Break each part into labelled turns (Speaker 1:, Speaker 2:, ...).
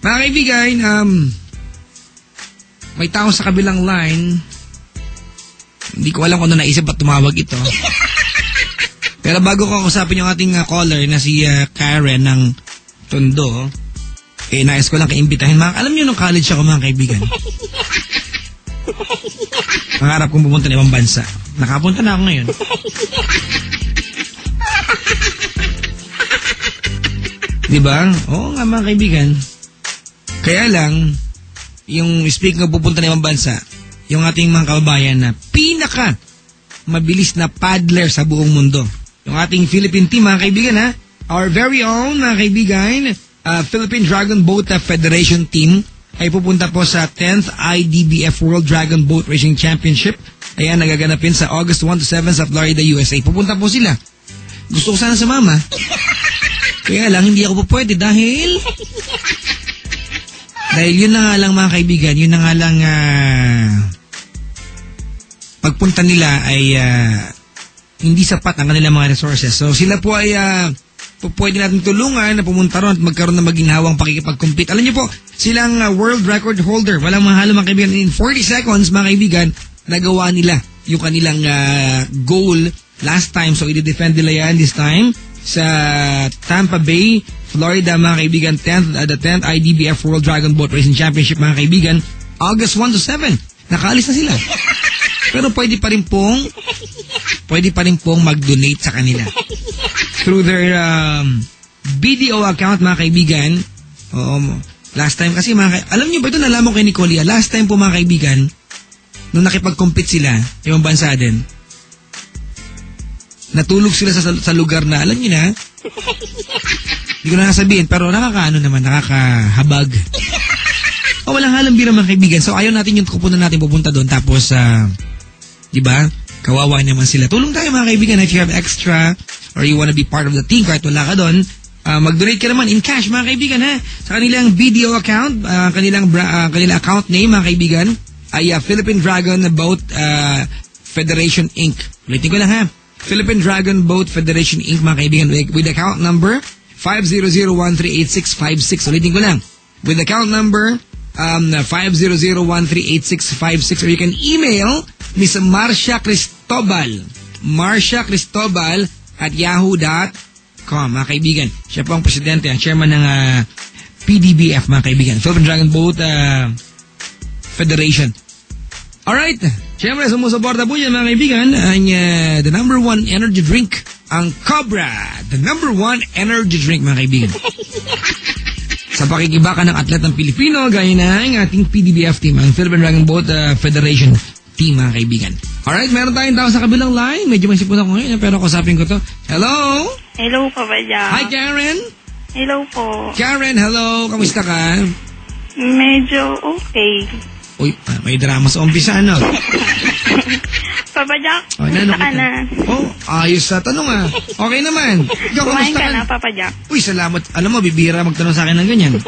Speaker 1: Mga kaibigan, may tao sa kabilang line. Hindi ko alam kung ano naisip at tumawag ito. Pero bago ko kausapin yung ating caller na si Karen ng Tondo, nais ko lang kaimbitahin. Alam niyo nung college ako, mga kaibigan. Pangarap kong pumunta ng ibang bansa. Nakapunta na ako ngayon. Diba? Oo nga, mga kaibigan. Kaya lang, yung speaking of pupunta ng ibang bansa, yung ating mga kababayan na pinaka mabilis na paddler sa buong mundo. Yung ating Philippine team, mga kaibigan, ha? Our very own, mga kaibigan, Philippine Dragon Boat Federation team ay pupunta po sa 10th IDBF World Dragon Boat Racing Championship. Ayan, nagaganapin sa August 1 to 7 sa Florida, USA. Pupunta po sila. Gusto ko sana sumama. Kaya lang, hindi ako po pwede dahil yun na nga lang, mga kaibigan, yun na nga lang pagpunta nila ay hindi sapat ang kanilang mga resources. So sila po ay pwede natin tulungan na pumunta ron at magkaroon ng maginhawang pakikipag-compete. Alam niyo po, silang world record holder. Walang mahalo, mga kaibigan. In 40 seconds, mga kaibigan, nagawa nila yung kanilang goal last time. So i-defend nila yan this time sa Tampa Bay, Florida, mga kaibigan. The 10th IDBF World Dragon Boat Racing Championship, mga kaibigan. August 1 to 7. Nakaalis na sila. Pero pwede pa rin pong mag-donate sa kanila through their BDO account, mga kaibigan. Last time kasi, alam niyo ba ito, nalaman ko kay Nicolia, last time po, mga kaibigan, nung nakipag-compete sila, yung bansa din, natulog sila sa lugar na, alam niyo na, hindi ko na nasabihin, pero nakakahabag. Walang halang bira, mga kaibigan. So ayaw natin yung kupunan natin pupunta doon, tapos diba? Kawawa naman sila. Tulong tayo, mga kaibigan. If you have extra or you wanna be part of the team kahit wala ka doon, mag-donate ka naman in cash, mga kaibigan, ha? Sa kanilang BDO account, kanilang account name, mga kaibigan, ay Philippine Dragon Boat Federation Inc. Ulitin ko lang, ha? Philippine Dragon Boat Federation Inc., mga kaibigan, with account number 500138656. Ulitin ko lang. With account number 500138656, or you can email Miss Marcia Cristobal at yahoo.com, mga kaibigan. Siya po ang presidente, ang chairman ng PDBF, mga kaibigan, Philippine Dragon Boat Federation. Alright, siyempre sumusuporta po yan, mga kaibigan, ang the number one energy drink, ang Cobra, the number one energy drink, mga kaibigan. Sa pakikibaka ng atlet ng Pilipino, gaya na ang ating PDBF team, ang Philippine Dragon Boat Federation team, mga kaibigan. Alright, meron tayong tao sa kabilang line. Medyo may sipon ako ngayon, pero kusapin ko to. Hello?
Speaker 2: Hello, Papa Jack.
Speaker 1: Hi, Karen.
Speaker 2: Hello po.
Speaker 1: Karen, hello. Kamusta ka?
Speaker 2: Medyo okay.
Speaker 1: Uy, may drama sa umpisa, ano?
Speaker 2: Papa Jack,
Speaker 1: kamusta
Speaker 2: ka na?
Speaker 1: Ayos sa tanong, Okay naman. Ikaw,
Speaker 2: kumain
Speaker 1: kamusta
Speaker 2: ka na, Papa Jack?
Speaker 1: Uy, salamat. Alam mo, bibira magtanong sa akin ng ganyan.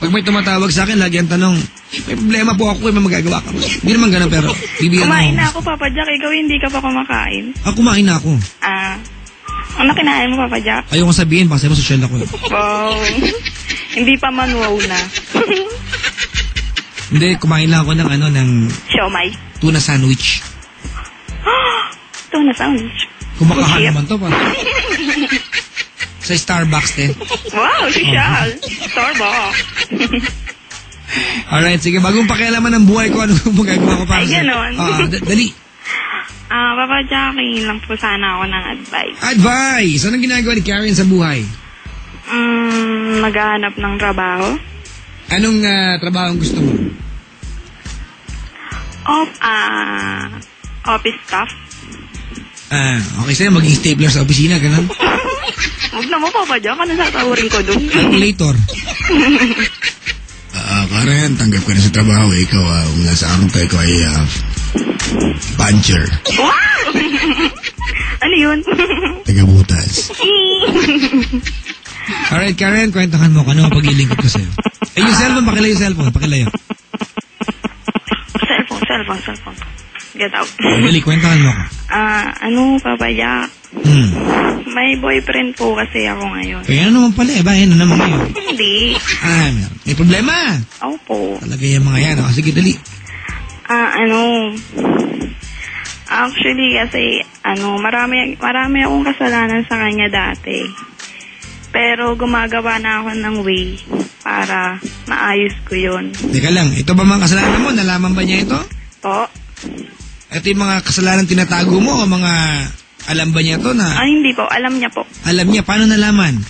Speaker 1: Pag may tumatawag sa akin, lagi ang tanong, may problema po ako, may magagawa ka. Hindi naman ganun, pero bibira
Speaker 2: kumain na ako, Papa Jack. Ikaw hindi ka pa kumakain.
Speaker 1: Kumain na ako.
Speaker 2: Ano kinain mo, Papa Jack?
Speaker 1: Ayaw ko sabihin, baka sabi mo social ako.
Speaker 2: Wow. Hindi pa man wow na.
Speaker 1: Hindi, kumain lang ako ng
Speaker 2: siomay.
Speaker 1: Tuna sandwich.
Speaker 2: Tuna sandwich?
Speaker 1: Kumakahan naman to, pa. Sa Starbucks,
Speaker 2: Wow, social. Starbucks.
Speaker 1: Alright, sige, bagong pakialaman ng buhay ko, ano magagawa ko para
Speaker 2: sa'yo? Ay, ganon.
Speaker 1: Dali.
Speaker 2: Papa Jackie, lang po sana ako ng advice.
Speaker 1: Advice! Anong ginagawa ni Karen sa buhay?
Speaker 2: Maghahanap ng trabaho.
Speaker 1: Anong trabaho ang gusto mo?
Speaker 2: Office staff.
Speaker 1: Okay sa'yo, maging stapler sa opisina, ganun?
Speaker 2: Huwag na mo, Papa Jack. Ano satawarin ko doon?
Speaker 1: Calculator.
Speaker 3: Karen, tanggap ka na sa trabaho. Ikaw, nasa araw tayo, ikaw ay puncher.
Speaker 2: Wow! Ano yun?
Speaker 3: Tagabutas.
Speaker 1: Alright, Karen, kwentahan mo. Ano ang pag-ilingkod ko sa'yo? Yung cellphone, pakilayo.
Speaker 2: Cellphone. Get out.
Speaker 1: Dali, kwentahan mo ko.
Speaker 2: Papa Jack? May boyfriend po kasi ako ngayon.
Speaker 1: Kaya ano naman pala ano naman ngayon?
Speaker 2: Hindi.
Speaker 1: May problema.
Speaker 2: Opo.
Speaker 1: Talaga yung mga yan. Sige, dali.
Speaker 2: Actually, kasi, marami akong kasalanan sa kanya dati. Pero gumagawa na ako ng way para maayos ko yun.
Speaker 1: Teka lang, ito ba mga kasalanan mo? Nalaman ba niya ito?
Speaker 2: Po?
Speaker 1: Ito yung mga kasalanan tinatago mo o mga alam ba niya ito na?
Speaker 2: Hindi po. Alam niya po.
Speaker 1: Alam niya, paano nalaman?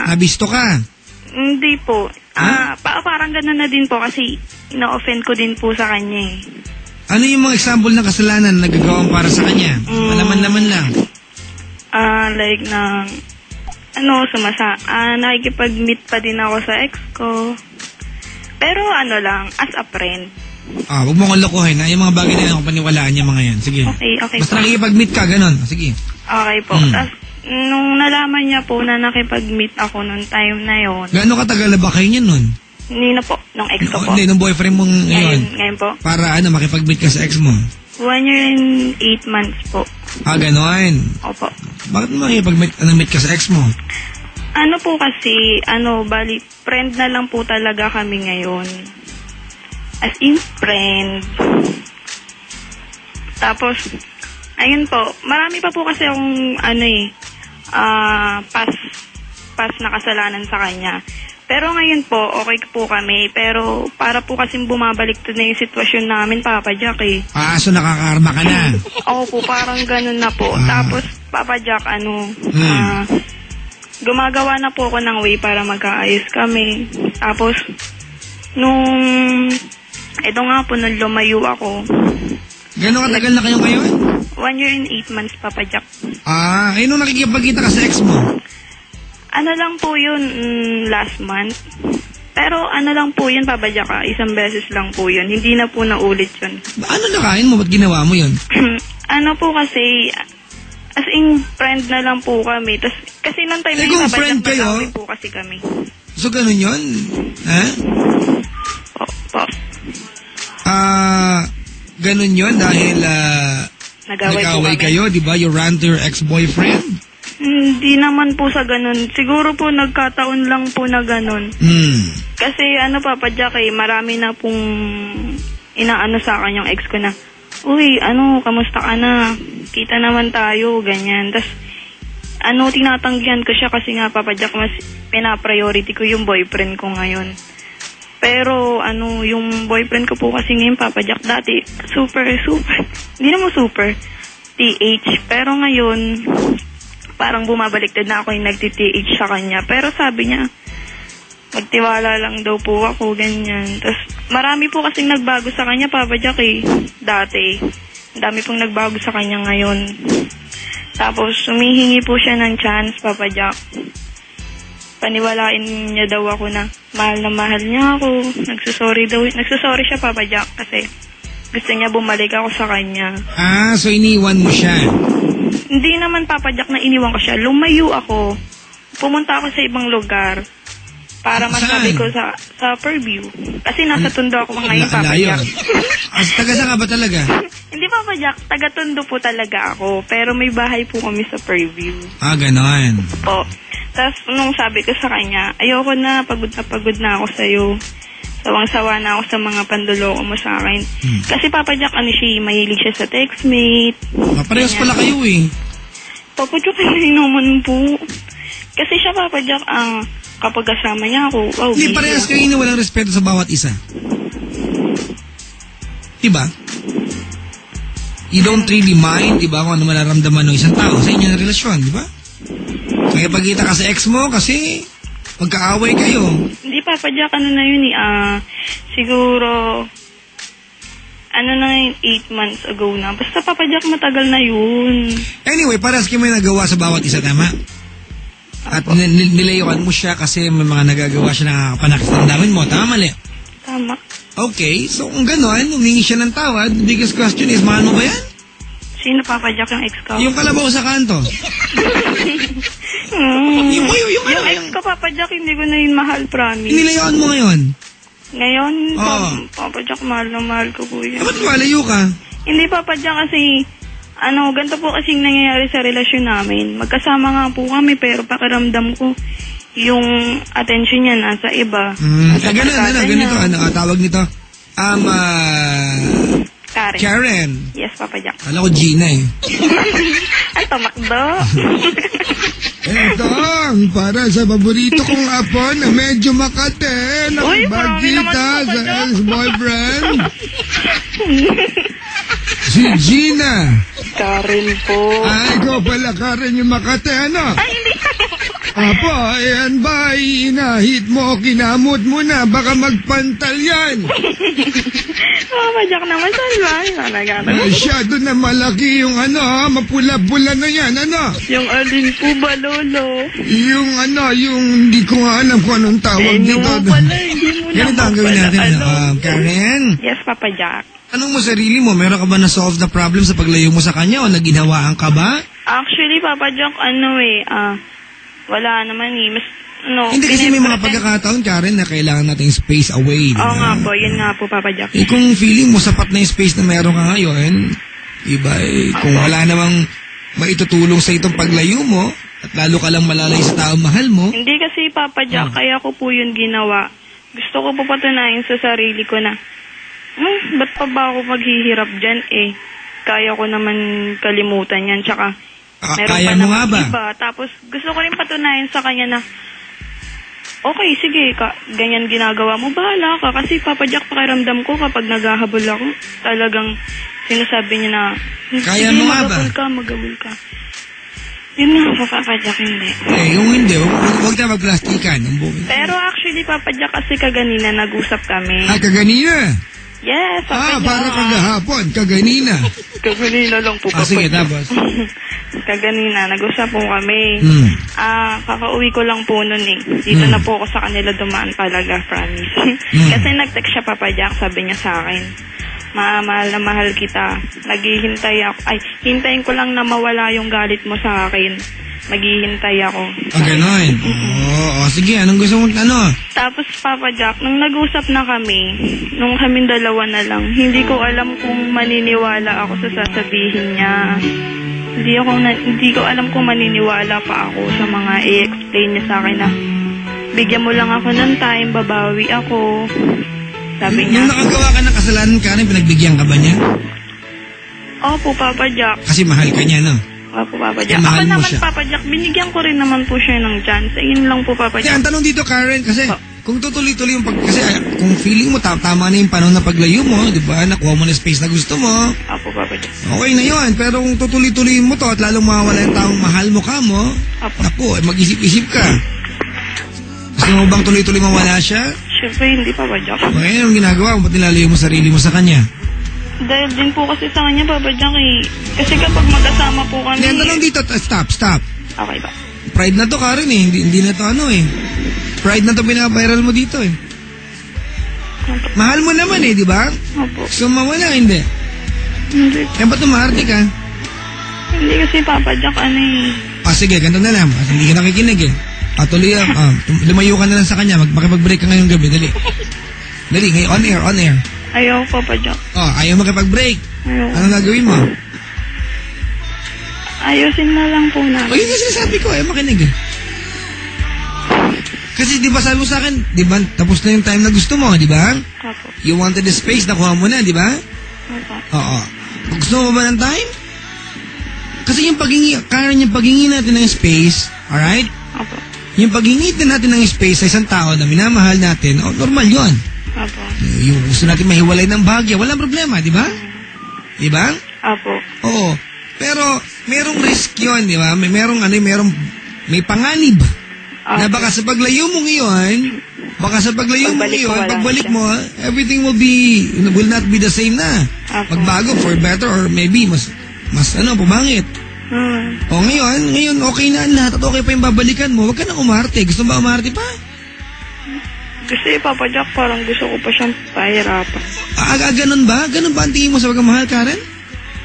Speaker 1: Nabisto ka?
Speaker 2: Hindi po. Parang gano'n na din po kasi na-offend ko din po sa kanya eh.
Speaker 1: Ano yung mga example ng kasalanan na nagagawang para sa kanya? Malaman-laman lang.
Speaker 2: Like nakikipag-meet pa din ako sa ex ko. Pero as a friend.
Speaker 1: Huwag mo kong lokohin ha. Yung mga bagay na yan, paniwalaan niya mga yan. Sige.
Speaker 2: Okay.
Speaker 1: Basta nakikipag-meet ka, ganon. Sige.
Speaker 2: Okay po. Tapos, nung nalaman niya po na nakipag-meet ako nung time na yon.
Speaker 1: Gaano katagal na ba kayo niyan nun?
Speaker 2: Hindi na po. Nung ex ko po.
Speaker 1: Hindi, nung boyfriend mong ngayon.
Speaker 2: Ngayon po.
Speaker 1: Para makipag-meet ka sa ex mo?
Speaker 2: 1 year and 8 months po.
Speaker 1: Ganon.
Speaker 2: Opo.
Speaker 1: Bakit mo makipag-meet ka sa ex mo?
Speaker 2: Po kasi, bali, friend na lang po talaga kami ngayon. As in, friend. Tapos, ayun po, marami pa po kasi akong, past na kasalanan sa kanya. Pero ngayon po, okay po kami. Pero para po kasing bumabalik to na yung sitwasyon namin, Papa Jack eh.
Speaker 1: So nakakarma ka na?
Speaker 2: Po, parang ganun na po. Tapos, Papa Jack, gumagawa na po ako ng way para magkaayos kami. Tapos, ito nga po, nung lumayo ako.
Speaker 1: Gano'ng katagal na kayo ngayon?
Speaker 2: 1 year and 8 months, Papa Jack.
Speaker 1: Nung nakikipagkita ka sa ex mo?
Speaker 2: Lang po yun, last month. Pero lang po yun, Papa Jack, isang beses lang po yun. Hindi na po naulit yun.
Speaker 1: Ano nakain mo? Ba't ginawa mo yun?
Speaker 2: Po kasi, as in, friend na lang po kami. Kasi nung time na yun, Papa Jack, mag-away po kasi kami.
Speaker 1: So, ganun yun? Ha?
Speaker 2: Po.
Speaker 1: Ganun yun dahil nag-away kayo, di ba? You ran to your ex-boyfriend?
Speaker 2: Hindi naman po sa ganun. Siguro po nagkataon lang po na ganun. Kasi Papa Jack, marami na pong inaano sa akin yung ex ko na, uy, kamusta ka na? Kita naman tayo, ganyan. Tapos, tinatanggihan ko siya kasi nga, Papa Jack, mas pina-priority ko yung boyfriend ko ngayon. Pero, yung boyfriend ko po kasi ngayon, Papa Jack, dati, super, hindi naman super, TH. Pero ngayon, parang bumabaliktad na ako yung nagti-TH sa kanya. Pero sabi niya, magtiwala lang daw po ako, ganyan. Tapos, marami po kasing nagbago sa kanya, Papa Jack, dati. Ang dami pong nagbago sa kanya ngayon. Tapos, humihingi po siya ng chance, Papa Jack. Paniwalain niya daw ako na mahal niya ako. Nagsusorry siya, Papa Jack, kasi gusto niya bumalik ako sa kanya.
Speaker 1: So iniwan mo siya?
Speaker 2: Hindi naman, Papa Jack, na iniwan ko siya. Lumayo ako. Pumunta ako sa ibang lugar para masabi ko sa Fairview. Kasi nasa Tondo ako ngayon, Papa Jack.
Speaker 1: Taga saan ka ba talaga?
Speaker 2: Hindi, Papa Jack. Taga Tondo po talaga ako. Pero may bahay po kami sa Fairview.
Speaker 1: Ganon.
Speaker 2: Po. Tapos, nung sabi ko sa kanya, ayoko na, pagod na ako sa'yo. Sawang-sawa na ako sa mga panduloko mo sa akin. Kasi, Papa Jack, mahilig siya sa textmate.
Speaker 1: Parehas pala kayo
Speaker 2: Papa Jack, hindi naman po. Kasi siya, Papa Jack, kapag kasama niya ako,
Speaker 1: hindi, parehas kayo na walang respeto sa bawat isa. Diba? You don't really mind, diba, kung ano mararamdaman ng isang tao sa inyong relasyon, diba? Kaya pagkita ka sa ex mo kasi magkaaway kayo.
Speaker 2: Hindi, Papa Jack, na yun siguro, 8 months ago na. Basta, Papa Jack, matagal na yun.
Speaker 1: Anyway, parehas kayo may nagawa sa bawat isa, tama? At nilayuan mo siya kasi may mga nagagawa siya na nakakapanakastamdamin mo. Tama, mali?
Speaker 2: Tama.
Speaker 1: Okay, so kung gano'n, humingi siya ng tawad, the biggest question is, mahal mo ba yan?
Speaker 2: Sino, Papa Jack, yung ex ko?
Speaker 1: Yung kalabaw sa kanto.
Speaker 2: Yung ex ko, Papa Jack, hindi ko na yun mahal, promise.
Speaker 1: Nilayuan mo ngayon?
Speaker 2: Ngayon, Papa Jack, mahal na mahal ko po yun.
Speaker 1: Ba't malayo ka?
Speaker 2: Hindi, Papa Jack, kasi ganito po kasing nangyayari sa relasyon namin. Magkasama nga po kami, pero pakiramdam ko, yung attention niya nasa iba.
Speaker 1: Ganito, tawag nito? Karen.
Speaker 2: Yes, Papa Jack.
Speaker 1: Kala ko Gina eh.
Speaker 2: Ay, tumakbo.
Speaker 3: Ito, para sa paborito kong apo na medyo makate.
Speaker 2: Uy, marami naman
Speaker 3: Nakibagkita
Speaker 2: Papa
Speaker 3: sa
Speaker 2: Jack.
Speaker 3: ex-boyfriend. Si Gina.
Speaker 2: Karen po.
Speaker 3: Ay, ikaw pala, Karen, yung makate, ano?
Speaker 2: Ay, hindi.
Speaker 3: Apo, ayan ba, inahit mo, kinamot mo na, baka magpantal yan.
Speaker 2: Papa Jack naman, saan ba?
Speaker 3: Masyado na malaki yung mapula-pula na yan, ano?
Speaker 2: Yung alin po ba, Lolo?
Speaker 3: Yung hindi ko nga alam kung anong tawag dito.
Speaker 2: Hindi mo
Speaker 1: Ganito ang gawin natin. Karen,
Speaker 2: Yes, Papa Jack.
Speaker 1: anong mo sarili mo? Meron ka ba na-solve na problem sa paglayo mo sa kanya o naginhawaan ka ba?
Speaker 2: Actually, Papa Jack, wala naman eh.
Speaker 1: Hindi kasi may mga pagkakataon, Karen, na kailangan nating space away.
Speaker 2: Oo nga po, yun nga po, Papa Jack.
Speaker 1: Kung feeling mo sapat na yung space na meron ka ngayon, iba kung wala namang maitutulong sa itong paglayo mo, at lalo ka lang malalay sa taong mahal mo.
Speaker 2: Hindi kasi, Papa Jack, kaya ko po yun ginawa. Gusto ko po patunayan sa sarili ko na, ba't pa ba ako maghihirap dyan Kaya ko naman kalimutan yan, tsaka meron
Speaker 1: kaya
Speaker 2: pa
Speaker 1: mo nga
Speaker 2: naman
Speaker 1: ba?
Speaker 2: iba. Tapos gusto ko rin patunayan sa kanya na, okay, sige, ganyan ginagawa mo, bahala ka. Kasi Papa Jack, pakiramdam ko kapag naghahabol ako, talagang sinasabi niya na,
Speaker 1: kaya mo nga ba?
Speaker 2: Maghabol ka. Yun nga po, Papa Jack, hindi.
Speaker 1: Yung hindi, huwag na magplastikan.
Speaker 2: Pero actually, Papa Jack, kasi kaganina nag-usap kami.
Speaker 1: Kaganina?
Speaker 2: Yes, Papa Jack.
Speaker 3: para kagahapon, kaganina.
Speaker 2: Kaganina lang po, Papa
Speaker 1: sige,
Speaker 2: Jack.
Speaker 1: tapos?
Speaker 2: Kaganina, nag-usap po kami. Kakauwi ko lang po nun Dito na po ako sa kanila dumaan talaga, promise. Kasi nag-text siya, Papa Jack, sabi niya sa akin, mahal na mahal kita. Naghihintay ako. Hintayin ko lang na mawala yung galit mo sa akin. Maghihintay ako.
Speaker 1: Ganon. Sige, anong gusto mong
Speaker 2: Tapos, Papa Jack, nung nag-usap na kami, nung kaming dalawa na lang, hindi ko alam kung maniniwala ako sa sasabihin niya. Hindi ko alam kung maniniwala pa ako sa mga i-explain niya sa akin na bigyan mo lang ako ng time, babawi ako. Sabi niya.
Speaker 1: Nung nakagawa ka ng kasalanan, Karen, pinagbigyan ka ba niya?
Speaker 2: Opo, Papa Jack.
Speaker 1: Kasi mahal ka niya, no?
Speaker 2: Opo, Papa Jack.
Speaker 1: Mahal
Speaker 2: Ako
Speaker 1: mo
Speaker 2: naman,
Speaker 1: siya.
Speaker 2: Papa Jack, binigyan ko rin naman po siya ng chance. Yun lang po, Papa Jack.
Speaker 1: Ang tanong dito, Karen, kasi kung tutuloy-tuloy yung kasi kung feeling mo tama na yung panahon na paglayo mo, di ba? Nakuha mo na space na gusto mo.
Speaker 2: Opo, Papa Jack.
Speaker 1: Okay na yun. Pero kung tutuloy-tuloy mo to at lalong mawawala yung taong mahal mo ka mo, naku, mag-isip-isip ka. Gusto mo bang tuloy-tuloy mawala siya?
Speaker 2: Siyempre, hindi, Papa Jack.
Speaker 1: Okay, anong ginagawa mo? Ba't nilalayo mo sarili mo sa kanya?
Speaker 2: Dahil din po kasi sa kanya, Papa Jack, kasi kapag magkasama po kami...
Speaker 1: Yan, tanong dito. Stop.
Speaker 2: Okay ba?
Speaker 1: Pride na to, Karen, Hindi na to Pride na to binabiral mo dito, Mahal mo naman, di ba?
Speaker 2: Opo.
Speaker 1: Gusto mo mawala, hindi?
Speaker 2: Hindi.
Speaker 1: Ba't umarte ka?
Speaker 2: Hindi kasi, Papa Jack,
Speaker 1: Sige, ganito na lang. Hindi ka nakikinig, tuloy lumayo ka na lang sa kanya. Makipag-break ka ngayong gabi. Dali, ngayon, on air.
Speaker 2: Ayaw, Papa Jack.
Speaker 1: Ayaw makipag-break.
Speaker 2: Ayaw.
Speaker 1: Anong gagawin mo?
Speaker 2: Ayusin na lang po namin.
Speaker 1: Yun yung sinasabi ko, makinig Kasi di ba sabi mo sa akin, di ba, tapos na yung time na gusto mo, di ba?
Speaker 2: Opo.
Speaker 1: You wanted the space, nakuha mo na, di ba?
Speaker 2: Opo.
Speaker 1: Oo. Gusto mo ba ng time? Kasi yung paghingi natin ng space, alright?
Speaker 2: Opo.
Speaker 1: Yung paghingi natin ng space sa isang tao na minamahal natin, normal yun.
Speaker 2: Opo.
Speaker 1: Yung gusto natin mahiwalay ng bahagya, walang problema, di ba? Di ba?
Speaker 2: Opo.
Speaker 1: Oo. Pero, merong risk yun, di ba? May panganib. Na baka sa paglayo mo ngayon, pagbalik mo, everything will not be the same na. Magbago for better or maybe mas pumangit. O ngayon, okay na ang lahat at okay pa yung babalikan mo. Huwag ka nang umarte. Gusto ba umarte pa?
Speaker 2: Kasi, Papa Jack, parang gusto ko pa siyang pahirapan.
Speaker 1: Ganun ba? Ganun ba ang tingin mo sa pagmamahal, Karen?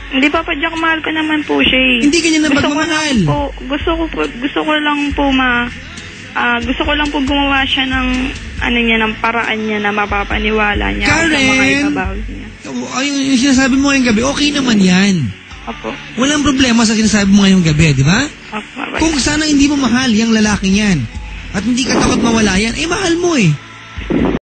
Speaker 2: Hindi, Papa Jack, mahal ko naman po siya.
Speaker 1: Hindi ka niya napagmamahal.
Speaker 2: Gusto ko lang po gumawa siya ng ng paraan niya na mapapaniwala niya
Speaker 1: Karen,
Speaker 2: sa mga ikabawi niya.
Speaker 1: Yung sinasabi mo ngayong gabi, okay naman yan.
Speaker 2: Opo.
Speaker 1: Walang problema sa sinasabi mo ngayong gabi, di ba?
Speaker 2: Opo.
Speaker 1: Kung sana hindi mo mahal yung lalaking yan at hindi ka takot mawala yan, eh mahal mo eh.